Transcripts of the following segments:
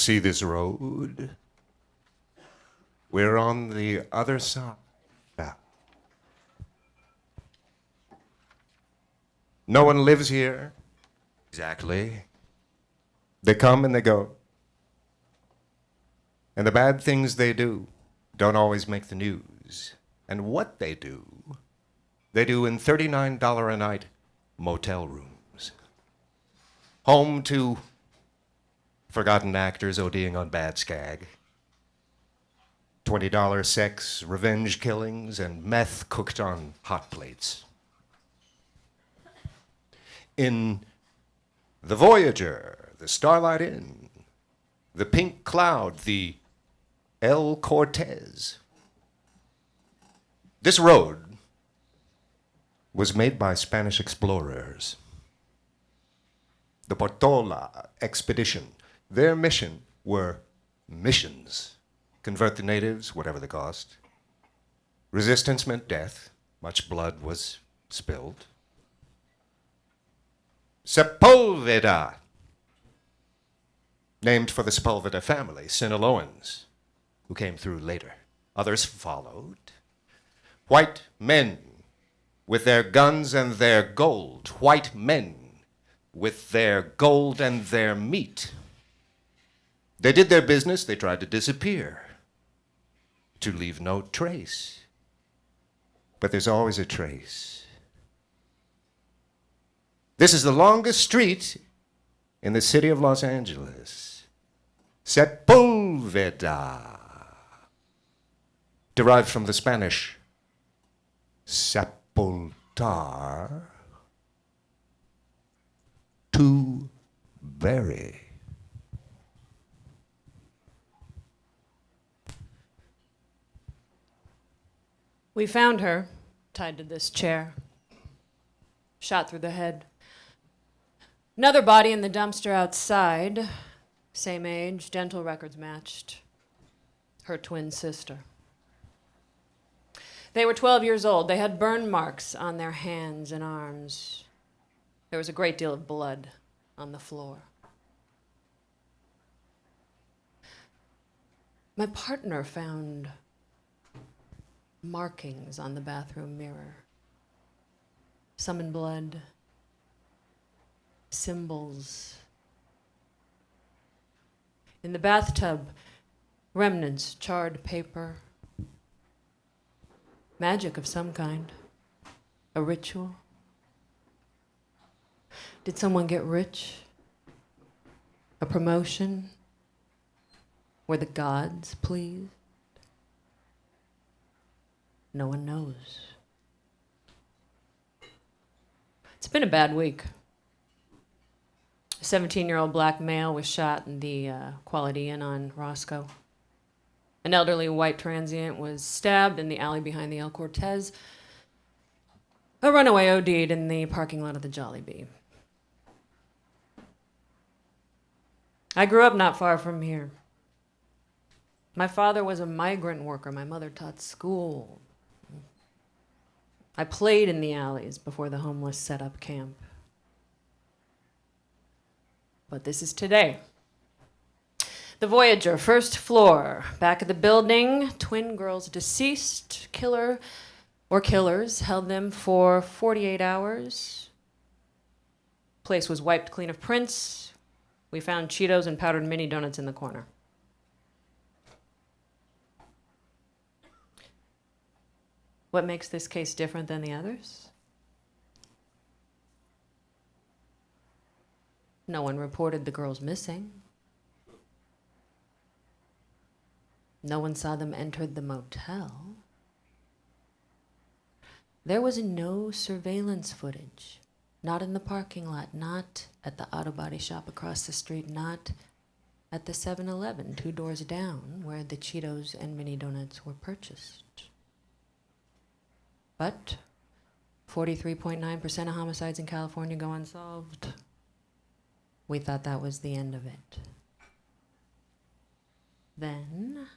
See this road? We're on the other side now. No one lives here. Exactly. They come and they go. And the bad things they do don't always make the news. And what they do in $39 a night motel rooms. Home to forgotten actors ODing on bad skag. $20 sex, revenge killings, and meth cooked on hot plates. In the Voyager, the Starlight Inn, the Pink Cloud, the El Cortez. This road was made by Spanish explorers. The Portola expedition. Their mission were missions. Convert the natives, whatever the cost. Resistance meant death. Much blood was spilled. Sepultura, named for the Sepulveda family, Sinaloans, who came through later. Others followed. White men with their guns and their gold. White men with their gold and their meat. They did their business, they tried to disappear, to leave no trace. But there's always a trace. This is the longest street in the city of Los Angeles. Sepulveda, derived from the Spanish sepultar, to bury. We found her tied to this chair, shot through the head. Another body in the dumpster outside, same age, dental records matched. Her twin sister. They were 12 years old. They had burn marks on their hands and arms. There was a great deal of blood on the floor. My partner found markings on the bathroom mirror. Some in blood. Symbols. In the bathtub, remnants, charred paper. Magic of some kind. A ritual. Did someone get rich? A promotion? Were the gods pleased? No one knows. It's been a bad week. A 17-year-old black male was shot in the Quality Inn on Roscoe. An elderly white transient was stabbed in the alley behind the El Cortez. A runaway OD'd in the parking lot of the Jolly Bee. I grew up not far from here. My father was a migrant worker. My mother taught school. I played in the alleys before the homeless set up camp. But this is today. The Voyager, first floor. Back of the building, twin girls deceased. Killer or killers held them for 48 hours. Place was wiped clean of prints. We found Cheetos and powdered mini donuts in the corner. What makes this case different than the others? No one reported the girls missing. No one saw them enter the motel. There was no surveillance footage. Not in the parking lot, not at the auto body shop across the street, not at the 7-Eleven 2 doors down where the Cheetos and mini donuts were purchased. But 43.9% of homicides in California go unsolved. We thought that was the end of it. Then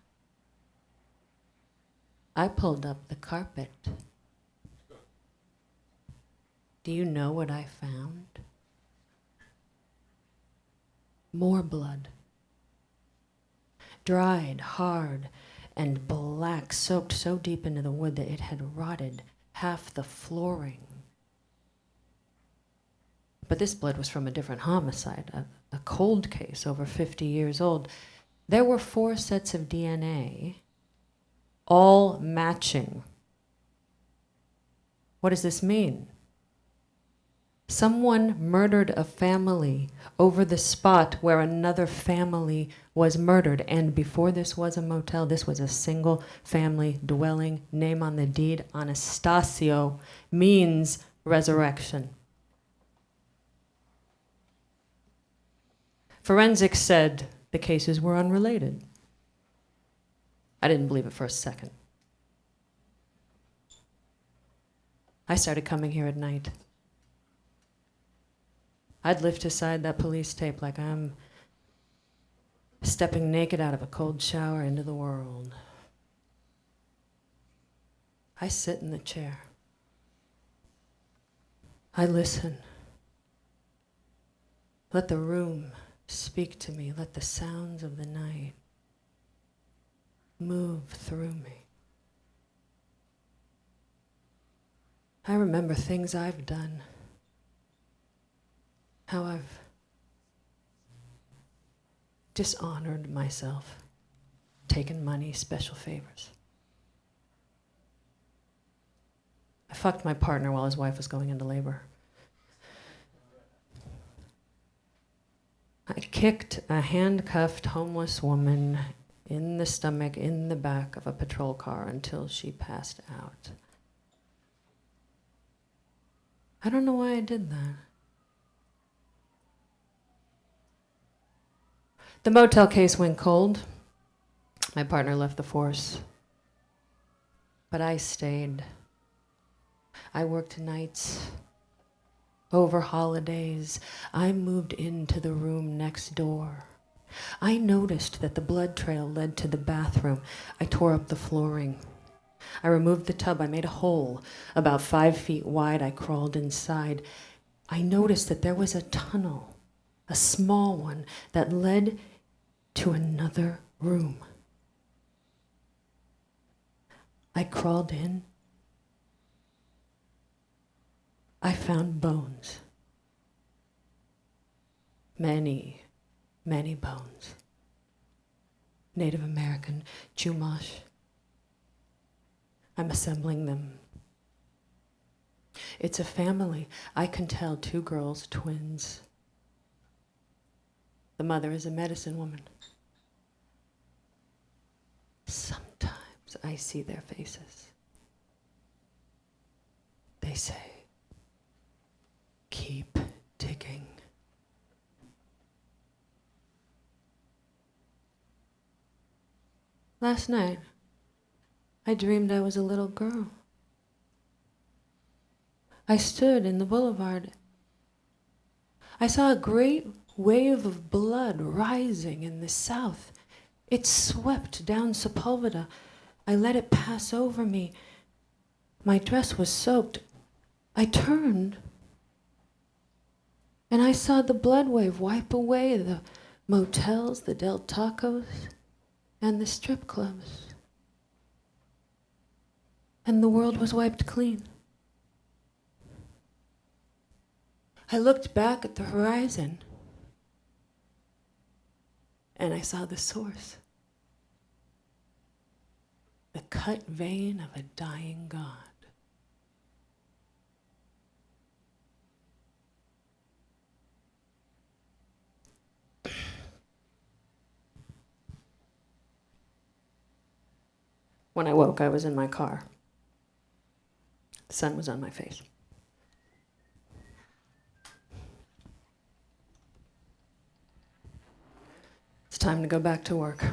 I pulled up the carpet. Do you know what I found? More blood. dried, hard, and black, soaked so deep into the wood that it had rotted half the flooring. But this blood was from a different homicide, a cold case over 50 years old. There were 4 sets of DNA, all matching. What does this mean? Someone murdered a family over the spot where another family was murdered. And before this was a motel, this was a single family dwelling. Name on the deed, Anastasio, means resurrection. Forensics said the cases were unrelated. I didn't believe it for a second. I started coming here at night. I'd lift aside that police tape like I'm stepping naked out of a cold shower into the world. I sit in the chair. I listen. Let the room speak to me. Let the sounds of the night move through me. I remember things I've done, how I've dishonored myself, taken money, special favors. I fucked my partner while his wife was going into labor. I kicked a handcuffed homeless woman in the stomach, in the back of a patrol car until she passed out. I don't know why I did that. The motel case went cold. My partner left the force. But I stayed. I worked nights. Over holidays, I moved into the room next door. I noticed that the blood trail led to the bathroom. I tore up the flooring. I removed the tub. I made a hole about 5 feet wide. I crawled inside. I noticed that there was a tunnel, a small one, that led to another room. I crawled in. I found bones. Many, many bones. Native American, Chumash. I'm assembling them. It's a family. I can tell 2 girls, twins. The mother is a medicine woman. Sometimes I see their faces. They say, "Keep digging." Last night, I dreamed I was a little girl. I stood in the boulevard. I saw a great wave of blood rising in the south. It swept down Sepultura. I let it pass over me. My dress was soaked. I turned, and I saw the blood wave wipe away the motels, the Del Tacos, and the strip clubs. And the world was wiped clean. I looked back at the horizon, and I saw the source, the cut vein of a dying God. When I woke, I was in my car. The sun was on my face. It's time to go back to work.